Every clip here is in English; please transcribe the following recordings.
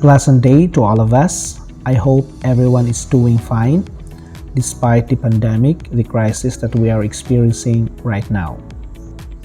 pleasant day to all of us. I hope everyone is doing fine despite the pandemic, the crisis that we are experiencing right now.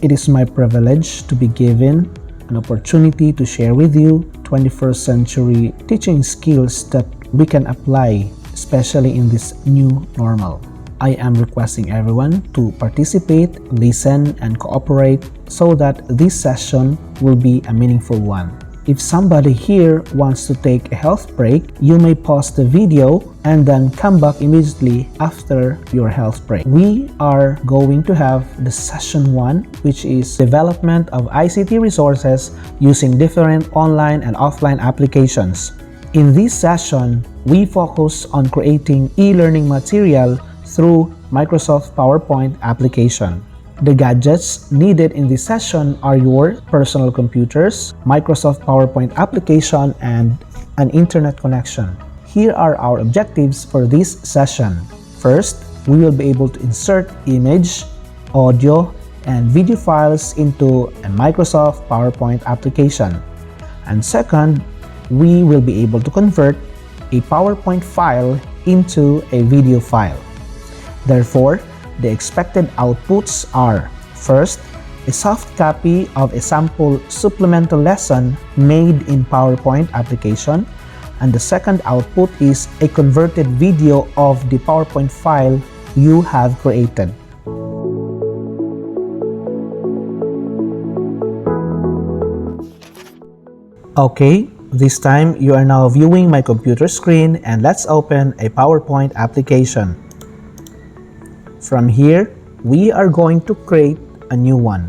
It is my privilege to be given an opportunity to share with you 21st century teaching skills that we can apply, especially in this new normal. I am requesting everyone to participate, listen, and cooperate so that this session will be a meaningful one. If somebody here wants to take a health break, you may pause the video and then come back immediately after your health break. We are going to have the session 1, which is development of ICT resources using different online and offline applications. In this session, we focus on creating e-learning material through Microsoft PowerPoint application. The gadgets needed in this session are your personal computers, Microsoft PowerPoint application, and an internet connection. Here are our objectives for this session. First, we will be able to insert image, audio, and video files into a Microsoft PowerPoint application. And second, we will be able to convert a PowerPoint file into a video file. Therefore, the expected outputs are: first, a soft copy of a sample supplemental lesson made in PowerPoint application, and the second output is a converted video of the PowerPoint file you have created. Okay, this time you are now viewing my computer screen, and let's open a PowerPoint application. From here, we are going to create a new one.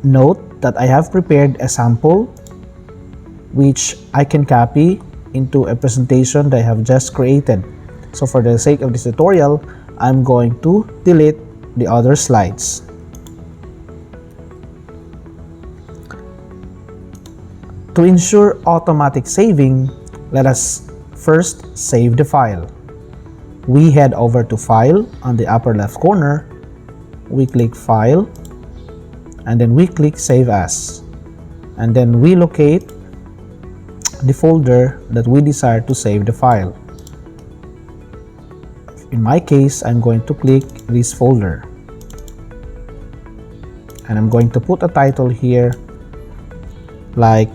Note that I have prepared a sample which I can copy into a presentation that I have just created. So for the sake of this tutorial, I'm going to delete the other slides. To ensure automatic saving, let us first save the file. We head over to File on the upper left corner. We click File, and then we click Save As. And then we locate the folder that we desire to save the file. In my case, I'm going to click this folder. And I'm going to put a title here like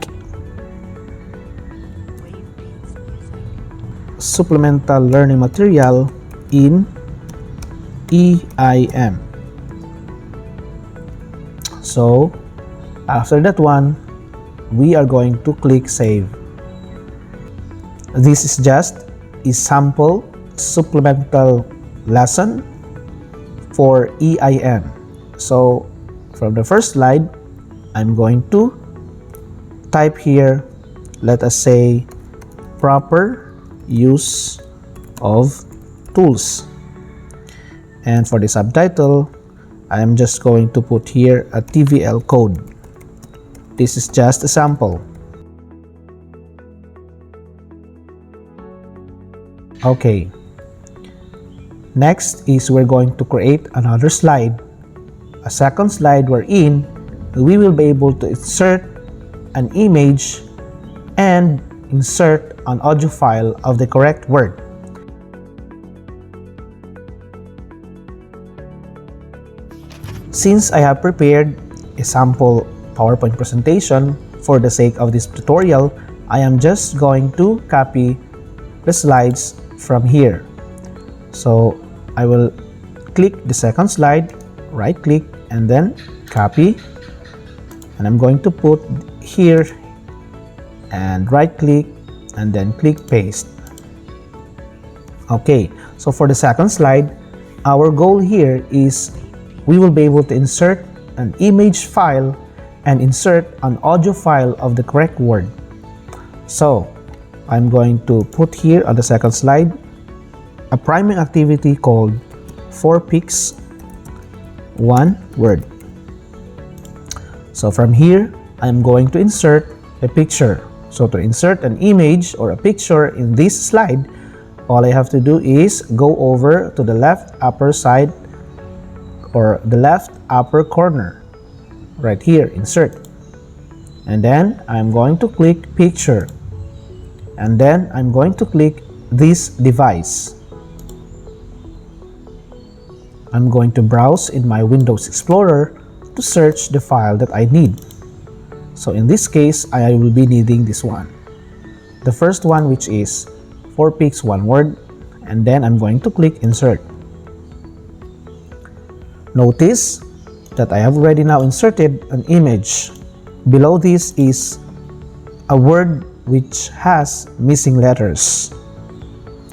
Supplemental Learning Material in EIM. So after that one, we are going to click Save. This is just a sample supplemental lesson for EIM. So from the first slide, I'm going to type here, let us say, proper use of tools. And for the subtitle, I am just going to put here a TVL code. This is just a sample. Okay. Next is we're going to create another slide. A second slide wherein we will be able to insert an image and insert an audio file of the correct word. Since I have prepared a sample PowerPoint presentation for the sake of this tutorial, I am just going to copy the slides from here. So I will click the second slide, right click, and then copy. And I'm going to put here and right click and then click paste. Okay, so for the second slide, our goal here is we will be able to insert an image file and insert an audio file of the correct word. So I'm going to put here on the second slide a priming activity called 4 pics 1 word. So from here, I'm going to insert a picture. So to insert an image or a picture in this slide, all I have to do is go over to the left upper side or the left upper corner right here, insert. And then I'm going to click picture. And then I'm going to click this device. I'm going to browse in my Windows Explorer to search the file that I need. So in this case, I will be needing this one. The first one, which is 4 pics 1 word, and then I'm going to click insert. Notice that I have already now inserted an image. Below this is a word which has missing letters.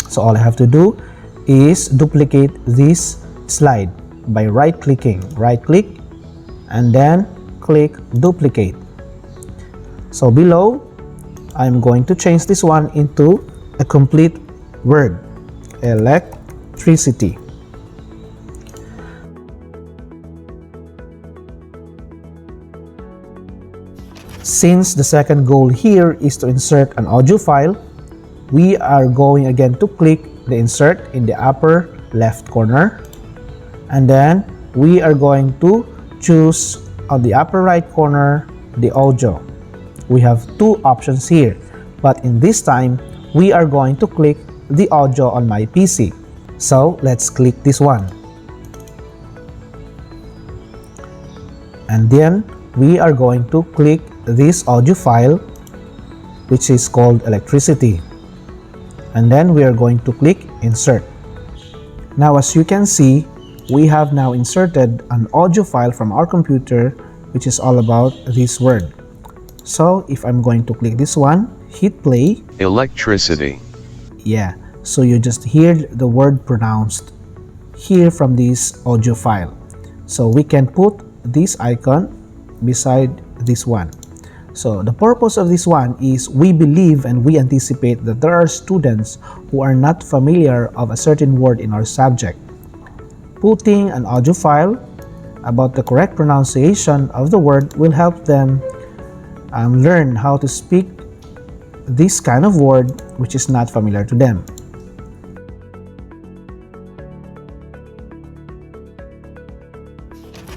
So all I have to do is duplicate this slide by right click, and then click duplicate. So below, I'm going to change this one into a complete word, electricity. Since the second goal here is to insert an audio file, we are going again to click the insert in the upper left corner, and then we are going to choose on the upper right corner the audio. We have two options here, but in this time we are going to click the audio on my PC. So let's click this one, and then we are going to click this audio file which is called electricity, and then we are going to click insert. Now as you can see, we have now inserted an audio file from our computer which is all about this word. So if I'm going to click this one, hit play. Electricity. Yeah, so you just hear the word pronounced here from this audio file. So we can put this icon beside this one. So the purpose of this one is we believe and we anticipate that there are students who are not familiar of a certain word in our subject. Putting an audio file about the correct pronunciation of the word will help them learn how to speak this kind of word which is not familiar to them.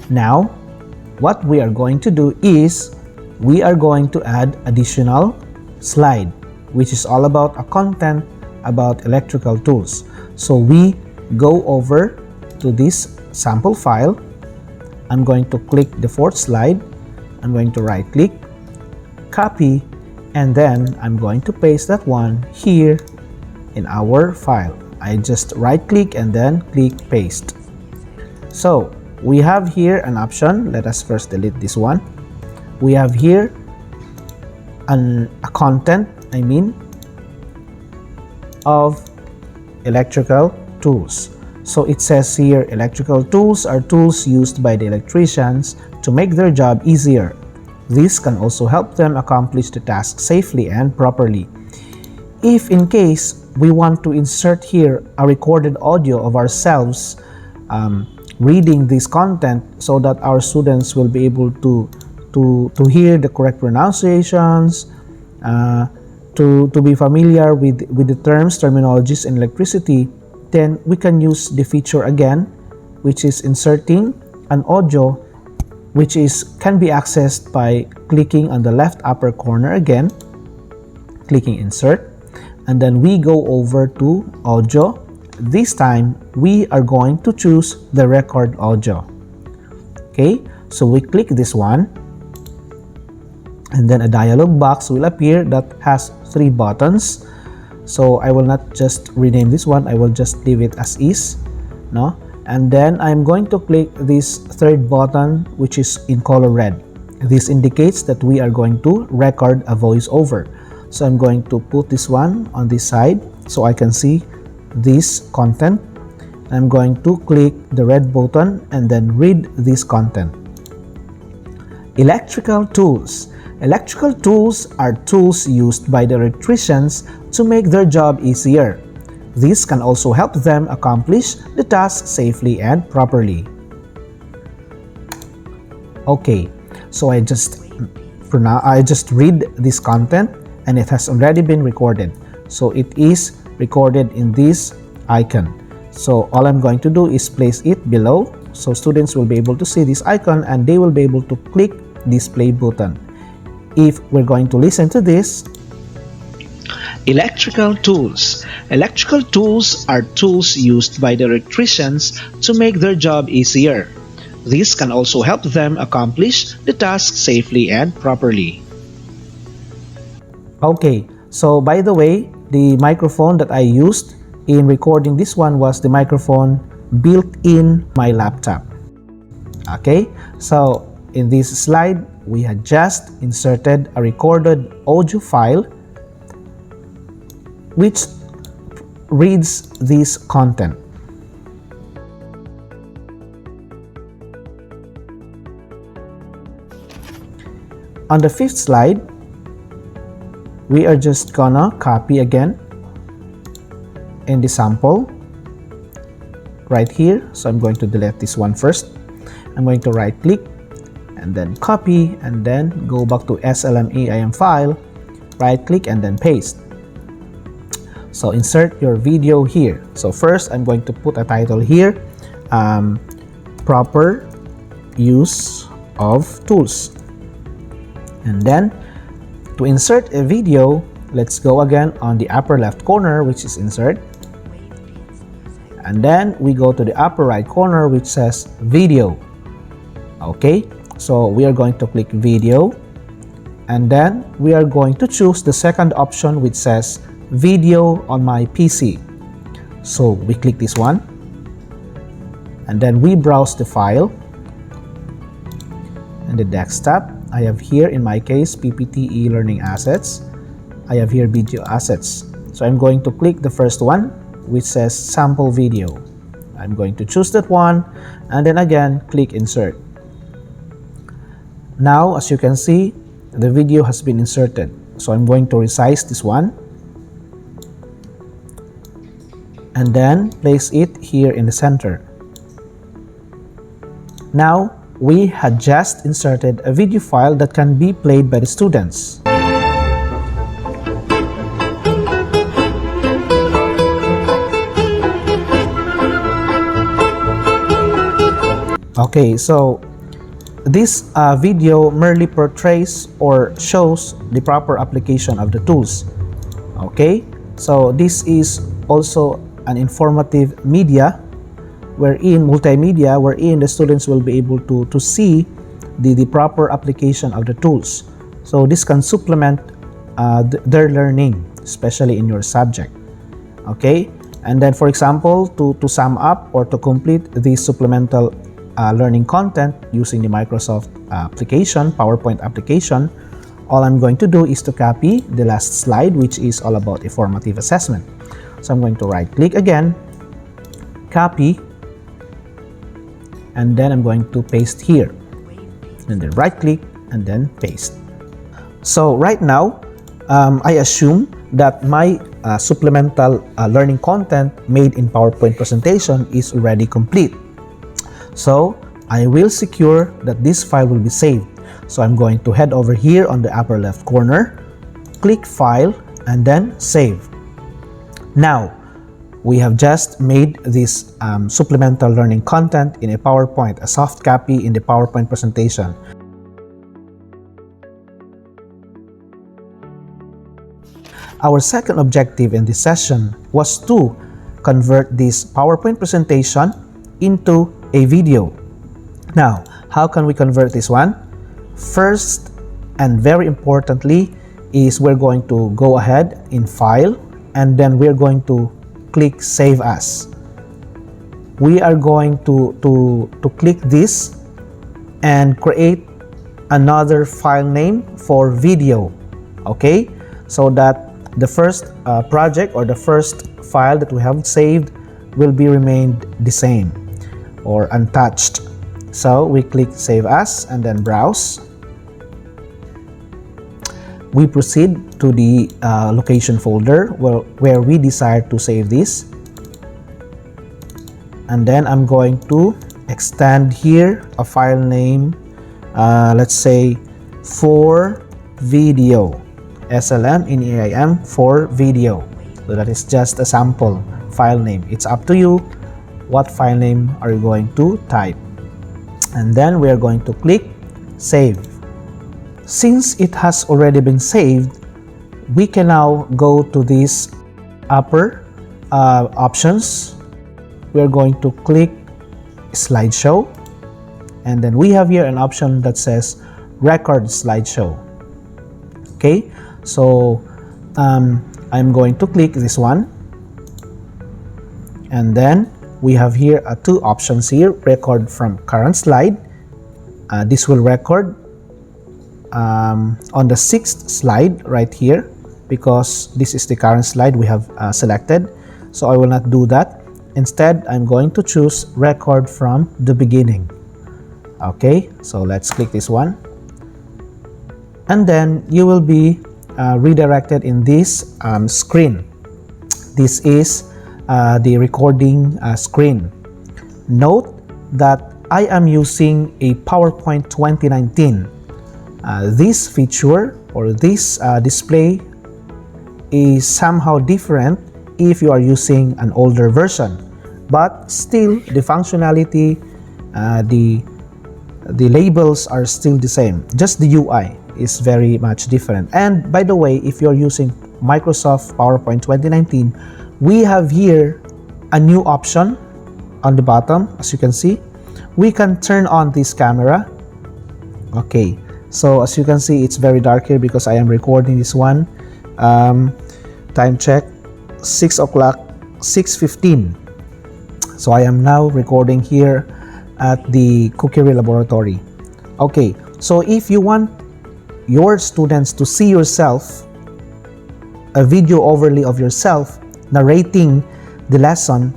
Now, what we are going to do is we are going to add additional slide which is all about a content about electrical tools. So we go over to this sample file. I'm going to click the fourth slide. I'm going to right click, copy, and then I'm going to paste that one here in our file. I just right click and then click paste. So we have here an option. Let us first delete this one. We have here a content, of electrical tools. So it says here, electrical tools are tools used by the electricians to make their job easier. This can also help them accomplish the task safely and properly. If in case we want to insert here a recorded audio of ourselves reading this content so that our students will be able to hear the correct pronunciations, to be familiar with the terminologies in electricity, then we can use the feature again, which is inserting an audio which can be accessed by clicking on the left upper corner again, clicking insert, and then we go over to audio. This time we are going to choose the record audio. Okay, so we click this one, and then a dialog box will appear that has 3 buttons. So I will not just rename this one, I will just leave it as is, and then I'm going to click this third button which is in color red. This indicates that we are going to record a voiceover. So I'm going to put this one on this side so I can see this content. I'm going to click the red button and then read this content. Electrical tools. Electrical tools are tools used by the electricians to make their job easier. This can also help them accomplish the task safely and properly. Okay, so I just read this content and it has already been recorded. So it is recorded in this icon. So all I'm going to do is place it below so students will be able to see this icon and they will be able to click this play button. If we're going to listen to this, electrical tools. Electrical tools are tools used by the electricians to make their job easier. This can also help them accomplish the task safely and properly. okay, so by the way, the microphone that I used in recording this one was the microphone built in my laptop. Okay, so in this slide, we had just inserted a recorded audio file which reads this content. On the fifth slide, we are just gonna copy again in the sample right here. So I'm going to delete this one first. I'm going to right click and then copy and then go back to SLMEIM file, right click and then paste. So insert your video here. So first I'm going to put a title here, proper use of tools. And then to insert a video, let's go again on the upper left corner, which is insert. And then we go to the upper right corner, which says video. Okay, so we are going to click video. And then we are going to choose the second option, which says video on my PC. So we click this one. And then we browse the file. And the desktop, I have here in my case PPT e-learning assets. I have here video assets. So I'm going to click the first one, which says sample video. I'm going to choose that one and then again click insert. Now as you can see, the video has been inserted. So I'm going to resize this one and then place it here in the center. Now we had just inserted a video file that can be played by the students. Okay, so this video merely portrays or shows the proper application of the tools. Okay, so this is also an informative media multimedia wherein the students will be able to see the proper application of the tools. So this can supplement their learning, especially in your subject. Okay, and then for example, to sum up or to complete this supplemental learning content using the Microsoft application, PowerPoint application, all I'm going to do is to copy the last slide, which is all about a formative assessment. So I'm going to right click again, copy, and then I'm going to paste here, and then right click and then paste. So right now, I assume that my supplemental learning content made in PowerPoint presentation is already complete. So I will secure that this file will be saved. So I'm going to head over here on the upper left corner, click File, and then Save. Now, we have just made this supplemental learning content in a PowerPoint, a soft copy in the PowerPoint presentation. Our second objective in this session was to convert this PowerPoint presentation into a video. Now, how can we convert this one? First, and very importantly, is we're going to go ahead in File, and then we're going to click Save As. We are going to click this and create another file name for video. Okay, so that the first project or the first file that we have saved will be remained the same or untouched. So we click Save As and then Browse. We proceed to the location folder where we desire to save this. And then I'm going to extend here a file name, let's say for video, SLMEIM for video. So that is just a sample file name. It's up to you what file name are you going to type. and then we are going to click save. Since it has already been saved, we can now go to these upper options. We are going to click slideshow, and then we have here an option that says record slideshow. Okay, so I'm going to click this one, and then we have here two options here: record from current slide. This will record on the 6th slide right here, because this is the current slide we have selected. So I will not do that. Instead, I'm going to choose record from the beginning. Okay, so let's click this one, and then you will be redirected in this screen. This is the recording screen. Note that I am using a PowerPoint 2019. This feature or this display is somehow different if you are using an older version, but still the functionality, the labels are still the same. Just the UI is very much different. And by the way, if you're using Microsoft PowerPoint 2019, we have here a new option on the bottom. As you can see, we can turn on this camera. Okay, so as you can see, it's very dark here because I am recording this one. Time check, 6 o'clock, 6:15. So I am now recording here at the Cookery Laboratory. Okay, so if you want your students to see yourself, a video overlay of yourself narrating the lesson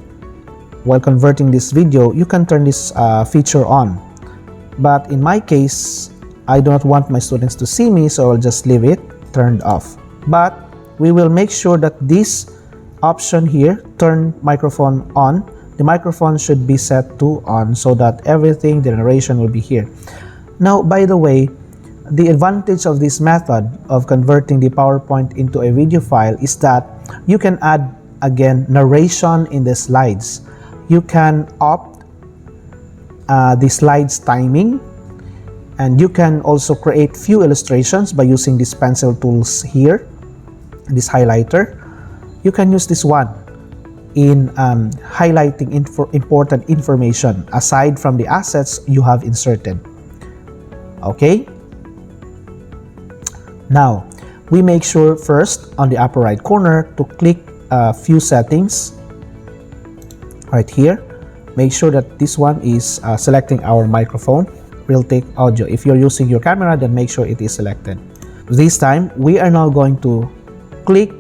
while converting this video, you can turn this feature on. But in my case, I do not want my students to see me, so I'll just leave it turned off. But we will make sure that this option here, turn microphone on, the microphone should be set to on so that everything, the narration will be here. Now, by the way, the advantage of this method of converting the PowerPoint into a video file is that you can add again narration in the slides. You can opt the slides timing, and you can also create few illustrations by using these pencil tools here, this highlighter. You can use this one in highlighting important information aside from the assets you have inserted. Okay, now we make sure first on the upper right corner to click a few settings right here. Make sure that this one is selecting our microphone, real take audio. If you're using your camera, then make sure it is selected. This time we are now going to click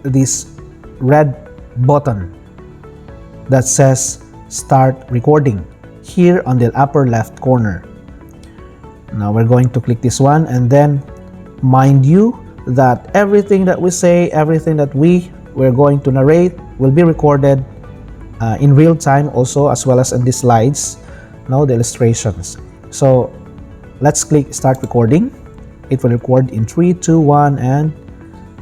this red button that says start recording here on the upper left corner. Now we're going to click this one, and then mind you that everything that we say, everything that we're going to narrate will be recorded in real time also, as well as in the slides, now the illustrations. So let's click start recording. It will record in 3, 2, 1, and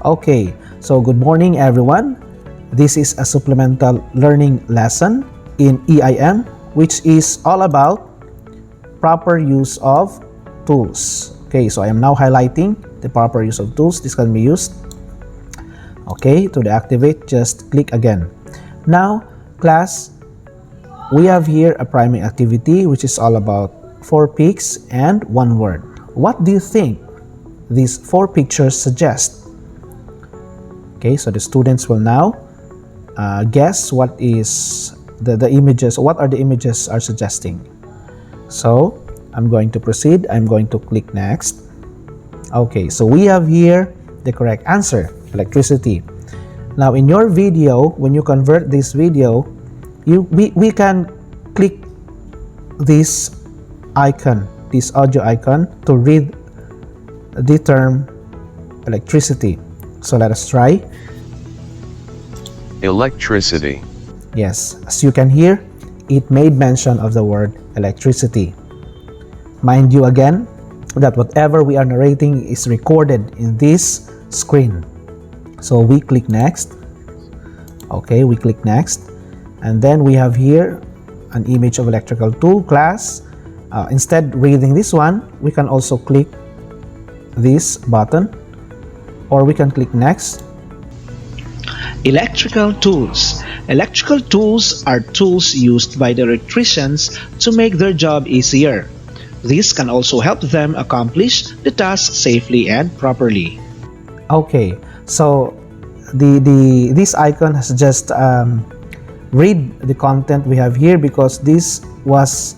okay. So good morning everyone. This is a supplemental learning lesson in EIM, which is all about proper use of tools. Okay, so I am now highlighting the proper use of tools. This can be used. Okay, to deactivate, just click again. Now, class, we have here a priming activity, which is all about 4 pics and 1 word. What do you think these 4 pictures suggest? Okay, so the students will now guess what is the images, what are the images are suggesting. So I'm going to proceed. I'm going to click next. Okay, so we have here the correct answer, electricity. Now in your video, when you convert this video, we can click this icon, this audio icon, to read the term electricity. So let us try. Electricity. Yes, as you can hear, it made mention of the word electricity. Mind you again that whatever we are narrating is recorded in this screen. So we click next. Okay, we click next, and then we have here an image of electrical tool class. Instead reading this one, we can also click this button, or we can click next. Electrical tools. Electrical tools are tools used by the electricians to make their job easier. This can also help them accomplish the task safely and properly. Okay, so this icon has just read the content we have here, because this was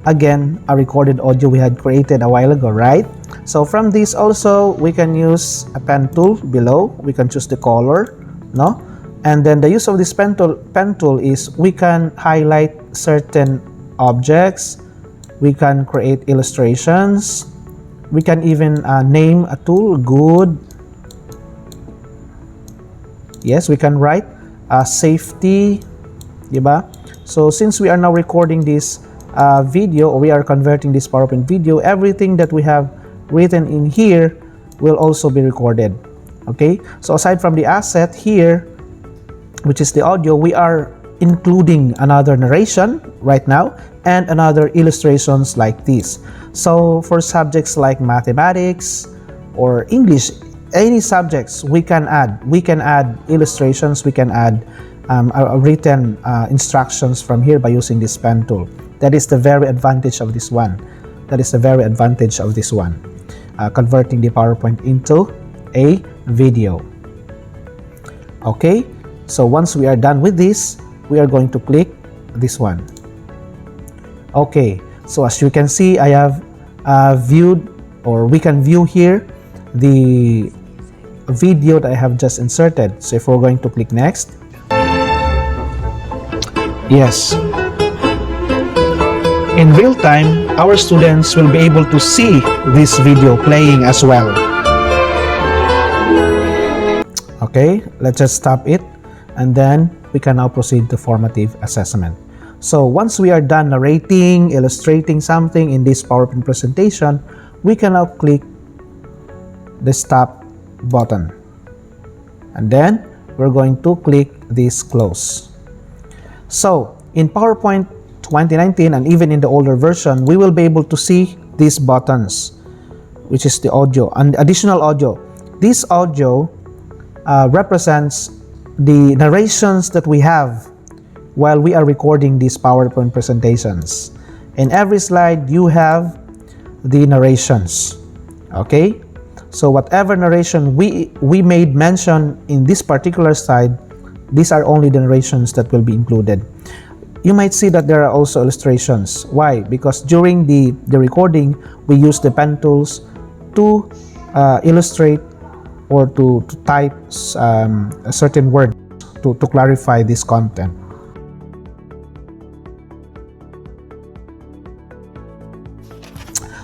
again a recorded audio we had created a while ago, right? So from this also we can use a pen tool below. We can choose the color, no? And then the use of this pen tool is we can highlight certain objects, we can create illustrations, we can even name a tool, good. Yes, we can write safety, diba? So since we are now recording this video, or we are converting this PowerPoint video, everything that we have written in here will also be recorded. Okay, so aside from the asset here, which is the audio, we are including another narration right now and another illustrations like this. So for subjects like mathematics or English, any subjects, we can add illustrations, we can add written instructions from here by using this pen tool. That is the very advantage of this one. Converting the PowerPoint into a video. Okay, so once we are done with this, we are going to click this one. Okay, so as you can see, I have viewed, or we can view here the video that I have just inserted. So if we're going to click next, yes, in real time our students will be able to see this video playing as well. Okay, let's just stop it, and then we can now proceed to formative assessment. So once we are done narrating, illustrating something in this PowerPoint presentation, we can now click the stop button, and then we're going to click this close. So in PowerPoint 2019 and even in the older version, we will be able to see these buttons, which is the audio and additional audio. This audio represents the narrations that we have while we are recording these PowerPoint presentations. In every slide you have the narrations. Okay, so whatever narration we made mention in this particular slide, these are only the narrations that will be included. You might see that there are also illustrations. Why? Because during the recording we use the pen tools to illustrate or to type a certain word to clarify this content.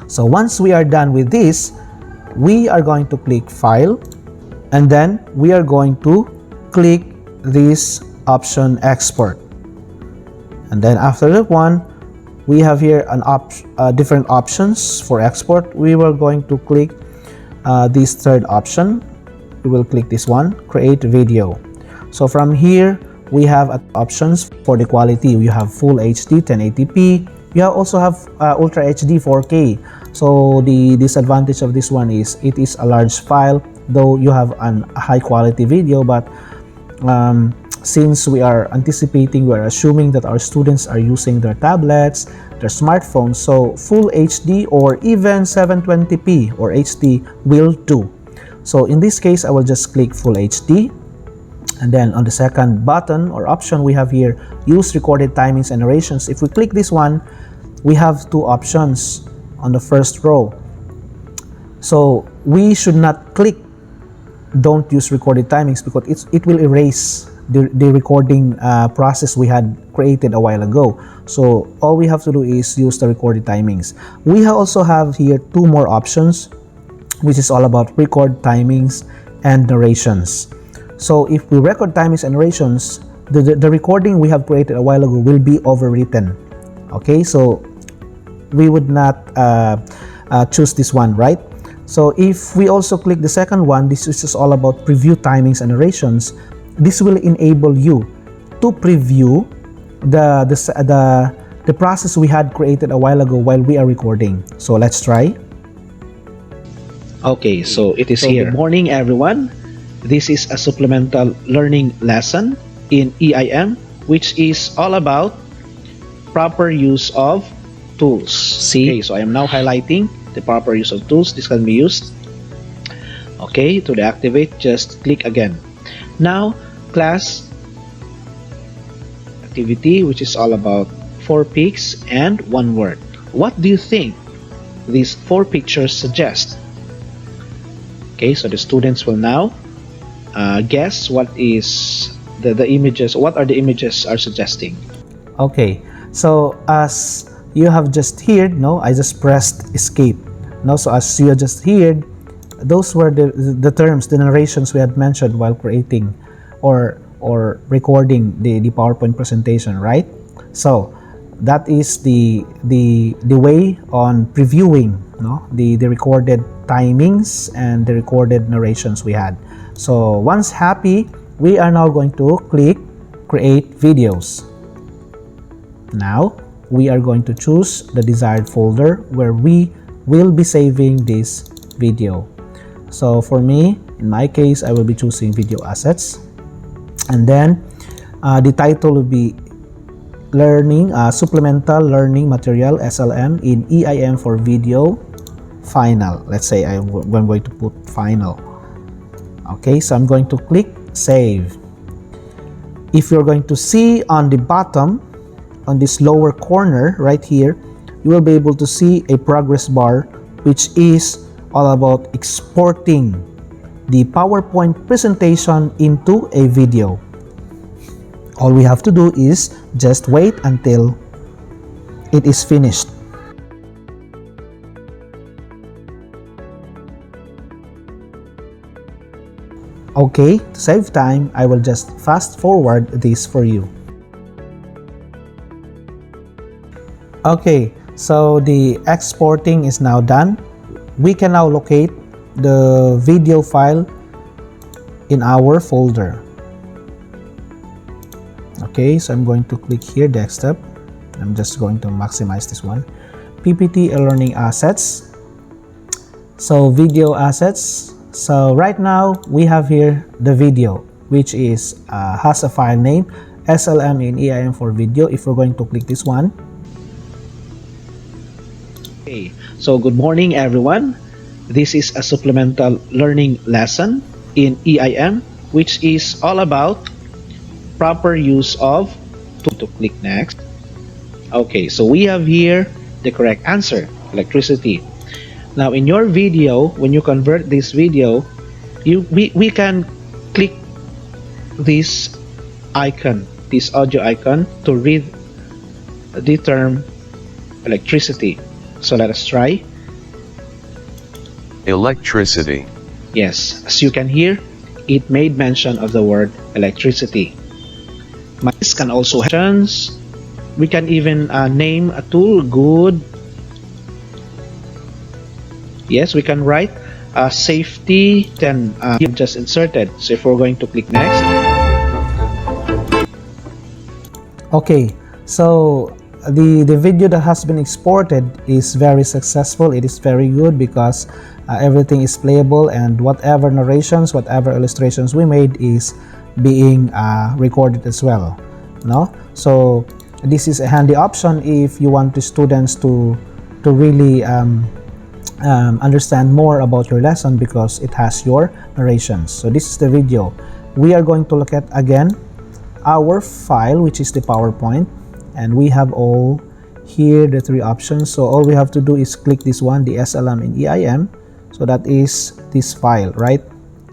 So once we are done with this, we are going to click File, and then we are going to click this option Export. And then after that one, we have here different options for export. We were going to click this third option. We will click this one, Create Video. So from here, we have options for the quality. You have Full HD 1080p. You also have Ultra HD 4K. So the disadvantage of this one is it is a large file, though you have a high quality video, but since we are assuming that our students are using their tablets, their smartphones, so Full HD or even 720p or HD will do. So in this case, I will just click Full HD, and then on the second button or option we have here, Use Recorded Timings and Narrations. If we click this one, we have two options on the first row. So we should not click Don't Use Recorded Timings, because it will erase the recording process we had created a while ago. So all we have to do is use the recorded timings. We also have here two more options, which is all about record timings and narrations. So if we record timings and narrations, the recording we have created a while ago will be overwritten. Okay, so we would not choose this one, right? So if we also click the second one, this is just all about preview timings and narrations. This will enable you to preview the the process we had created a while ago while we are recording. So let's try. Okay, so it is here. Good morning, everyone. This is a supplemental learning lesson in EIM, which is all about proper use of tools. See? Okay, so I am now highlighting the proper use of tools. This can be used. Okay, to deactivate, just click again. Now, class activity, which is all about 4 pics and 1 word. What do you think these 4 pictures suggest? Okay, so the students will now guess what is the images. What are the images are suggesting? Okay, so as you have just heard, no, I just pressed escape. No, so as you just heard, those were the terms, the narrations we had mentioned while creating or recording the PowerPoint presentation, right? So that is the way on previewing, no, the recorded timings and the recorded narrations we had. So once happy, we are now going to click create videos. Now we are going to choose the desired folder where we will be saving this video. So for me, in my case, I will be choosing video assets, and then the title will be learning supplemental learning material SLM in EIM for video final. Let's say I'm going to put final. Okay, so I'm going to click save. If you're going to see on the bottom, on this lower corner right here, you will be able to see a progress bar, which is all about exporting the PowerPoint presentation into a video. All we have to do is just wait until it is finished. Okay, to save time, I will just fast forward this for you. Okay, so the exporting is now done. We can now locate the video file in our folder. Okay, so I'm going to click here, desktop. I'm just going to maximize this one. PPT learning assets. So video assets. So right now we have here the video, which is has a file name SLM in EIM for video. If we're going to click this one. Okay, so good morning, everyone. This is a supplemental learning lesson in EIM, which is all about proper use of to click next. Okay, so we have here the correct answer, electricity. Now in your video, when you convert this video, we can click this icon, this audio icon, to read the term electricity. So let us try. Electricity. Yes, as you can hear, it made mention of the word electricity. This can also have. We can even name a tool. Good. Yes, we can write safety. Then just inserted. So if we're going to click next. Okay, so the video that has been exported is very successful. It is very good because everything is playable, and whatever narrations, whatever illustrations we made is being recorded as well. No, so this is a handy option if you want the students to really understand more about your lesson, because it has your narrations. So this is the video. We are going to look at again our file, which is the PowerPoint, and we have all here the 3 options. So all we have to do is click this one, the SLM in EIM. So that is this file, right?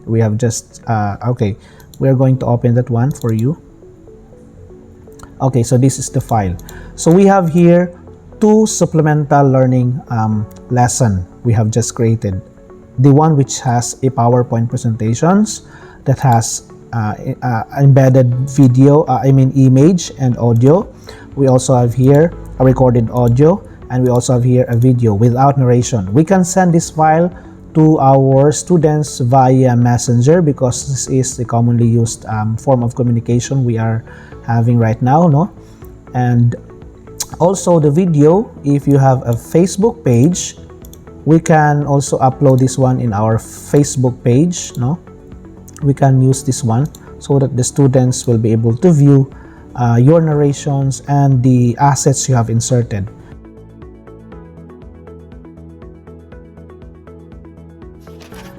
We have just okay, we are going to open that one for you. Okay, so this is the file. So we have here 2 supplemental learning lesson we have just created. The one which has a PowerPoint presentations that has embedded video, image and audio. We also have here a recorded audio, and we also have here a video without narration. We can send this file to our students via Messenger, because this is the commonly used form of communication we are having right now, no? And Also, the video, if you have a Facebook page, we can also upload this one in our Facebook page. No, we can use this one so that the students will be able to view your narrations and the assets you have inserted.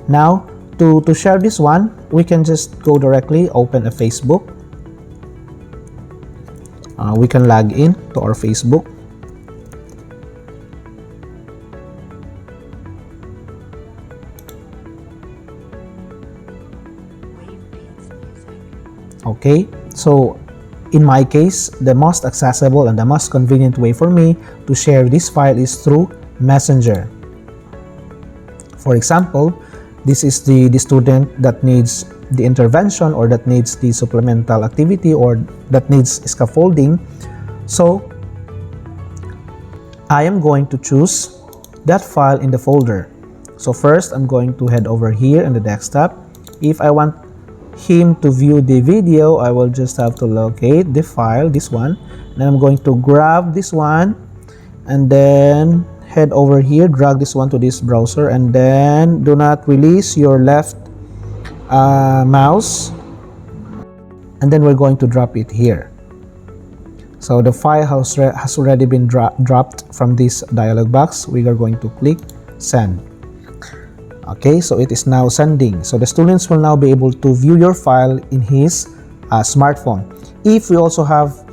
Now, to share this one, we can just go directly open a Facebook. We can log in to our Facebook. Okay, so in my case, the most accessible and the most convenient way for me to share this file is through Messenger. For example, this is the student that needs the intervention or that needs the supplemental activity or that needs scaffolding. So I am going to choose that file in the folder. So first, I'm going to head over here in the desktop. If I want him to view the video, I will just have to locate the file, this one. Then I'm going to grab this one and then head over here, drag this one to this browser, and then do not release your left mouse, and then we're going to drop it here. So the file has already been dropped from this dialog box. We are going to click send. Okay, so it is now sending. So the students will now be able to view your file in his smartphone. If we also have,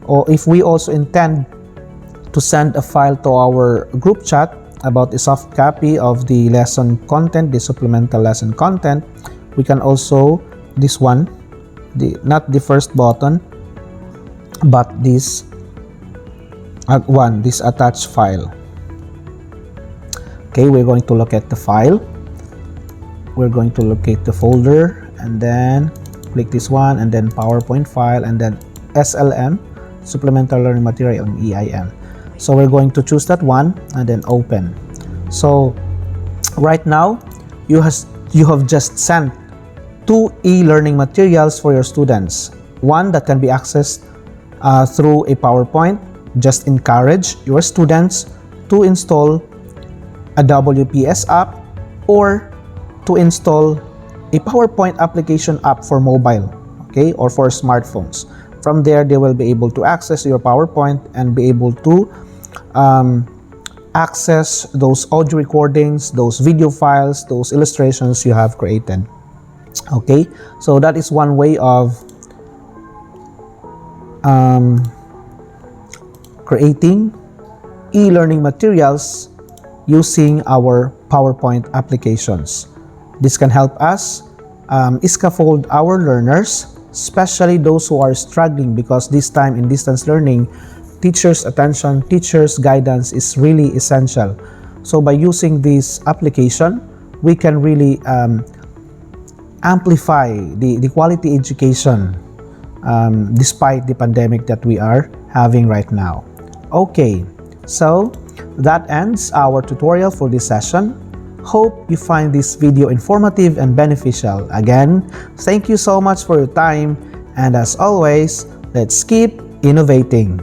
or if we also intend to send a file to our group chat about a soft copy of the lesson content, the supplemental lesson content, we can also, this one, not the first button, but this one, this attached file. Okay, we're going to look at the file. We're going to locate the folder and then click this one and then PowerPoint file and then SLM, Supplemental Learning Material, and EIM. So we're going to choose that one and then open. So right now you have just sent 2 e-learning materials for your students. One that can be accessed through a PowerPoint. Just encourage your students to install a WPS app or to install a PowerPoint application app for mobile, okay, or for smartphones. From there, they will be able to access your PowerPoint and be able to access those audio recordings, those video files, those illustrations you have created. Okay, so that is one way of creating e-learning materials using our PowerPoint applications. This can help us scaffold our learners, especially those who are struggling, because this time in distance learning, teachers' attention, teachers' guidance is really essential. So by using this application, we can really amplify the quality education despite the pandemic that we are having right now. Okay, so that ends our tutorial for this session. Hope you find this video informative and beneficial. Again, thank you so much for your time, and as always, let's keep innovating.